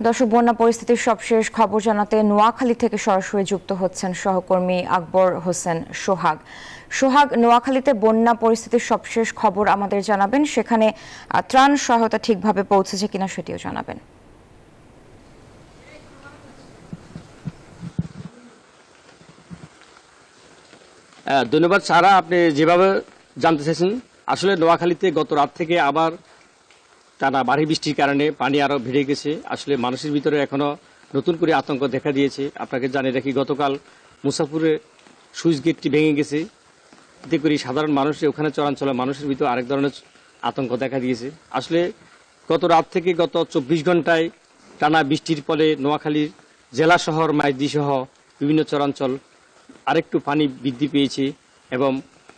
দর্শক, বন্যা পরিস্থিতির সবশেষ খবর জানাতে নোয়াখালী থেকে সরাসরি যুক্ত হচ্ছেন সহকর্মী আকবর হোসেন সোহাগ। সোহাগ, নোয়াখালীতে বন্যা পরিস্থিতির সবশেষ খবর আমাদের জানাবেন। সেখানে ত্রাণ সহায়তা ঠিকভাবে পৌঁছেছে কিনা সেটিও জানাবেন। ধন্যবাদ সারা, আপনি যেভাবে জানতে চাইছেন, আসলে নোয়াখালীতে গত রাত থেকে আবার টানা ভারী বৃষ্টির কারণে পানি আরো বেড়ে গেছে। আসলে মানুষের ভিতরে এখনো নতুন করে আতঙ্ক দেখা দিয়েছে। আপনাকে জানিয়ে রাখি, গতকাল মুসাফুরে সুইচ গেটটি ভেঙে গেছে। এতে করে সাধারণ মানুষ ওখানে চলাচলে মানুষের ভিতরে আরেক ধরনের আতঙ্ক দেখা দিয়েছে। আসলে গত রাত থেকে গত 24 ঘন্টায় টানা বৃষ্টির ফলে নোয়াখালীর জেলা শহর মাইজদি সহ বিভিন্ন চরাঞ্চল আরেকটু পানি বৃদ্ধি পেয়েছে এবং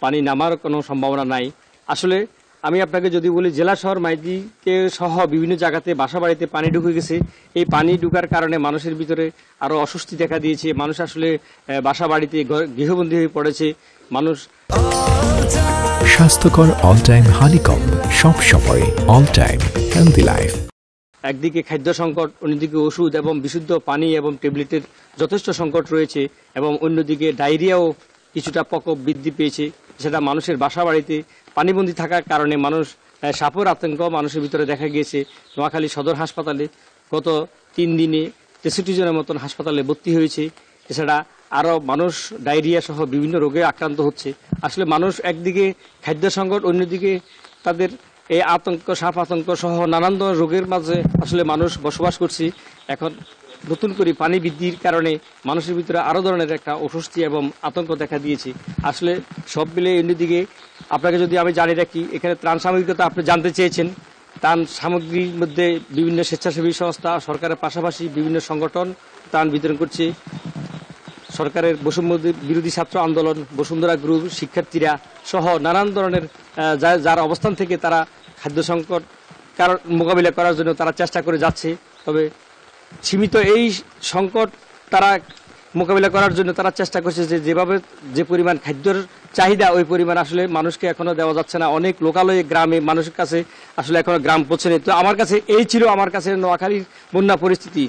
পানি নামার কোনো সম্ভাবনা নাই। আসলে আমি আপনাকে যদি বলি, জেলা শহর মাইজদিকে সহ বিভিন্ন জায়গাতে বাসাবাড়িতে পানি ঢুকে গেছে। এই পানি ঢুকার কারণে মানুষের ভিতরে আরো অস্বস্তি দেখা দিয়েছে। মানুষ আসলে বাসাবাড়িতে গৃহবন্দী হয়ে পড়েছে। মানুষ স্বাস্থ্যকর অল টাইম হানিকম, সব সময় অল টাইম হেলদি লাইফ। একদিকে খাদ্য সংকট, অন্যদিকে ওষুধ এবং বিশুদ্ধ পানি এবং ট্যাবলেটের যথেষ্ট সংকট রয়েছে এবং অন্যদিকে ডায়রিয়াও কিছুটা প্রকোপ বৃদ্ধি পেয়েছে। সেটা মানুষের বাসা বাড়িতে পানিবন্দী থাকার কারণে মানুষ সাপের আতঙ্ক মানুষের ভিতরে দেখা গিয়েছে। নোয়াখালী সদর হাসপাতালে গত 3 দিনে 63 জনের মতন হাসপাতালে ভর্তি হয়েছে। এছাড়া আরও মানুষ ডায়রিয়া সহ বিভিন্ন রোগে আক্রান্ত হচ্ছে। আসলে মানুষ একদিকে খাদ্য সংকট, অন্যদিকে তাদের এই আতঙ্ক, সাপ আতঙ্ক সহ নানান ধরনের রোগের মাঝে আসলে মানুষ বসবাস করছে। এখন নতুন করে পানি বৃদ্ধির কারণে মানুষের ভিতরে আরো ধরনের একটা অস্বস্তি এবং আতঙ্ক দেখা দিয়েছে। আসলে সব মিলে অন্যদিকে আপনাকে যদি আমি জানিয়ে রাখি, এখানে ত্রাণ সামগ্রিকতা আপনি জানতে চেয়েছেন। ত্রাণ সামগ্রীর মধ্যে বিভিন্ন স্বেচ্ছাসেবী সংস্থা, সরকারের পাশাপাশি বিভিন্ন সংগঠন ত্রাণ বিতরণ করছে। সরকারের বৈষম্য বিরোধী ছাত্র আন্দোলন, বসুন্ধরা গ্রুপ, শিক্ষার্থীরা সহ নানান ধরনের যার অবস্থান থেকে তারা খাদ্য সংকট মোকাবিলা করার জন্য তারা চেষ্টা করে যাচ্ছে। তবে সীমিত এই সংকট তারা মোকাবিলা করার জন্য তারা চেষ্টা করছে যেভাবে যে পরিমাণ খাদ্যের চাহিদা, ওই পরিমাণ আসলে মানুষকে এখনো দেওয়া যাচ্ছে না। অনেক লোকালয়ে গ্রামে মানুষের কাছে আসলে এখনো গ্রাম পৌঁছেনি। তো আমার কাছে এই ছিল আমার কাছে নোয়াখালীর বন্যা পরিস্থিতি।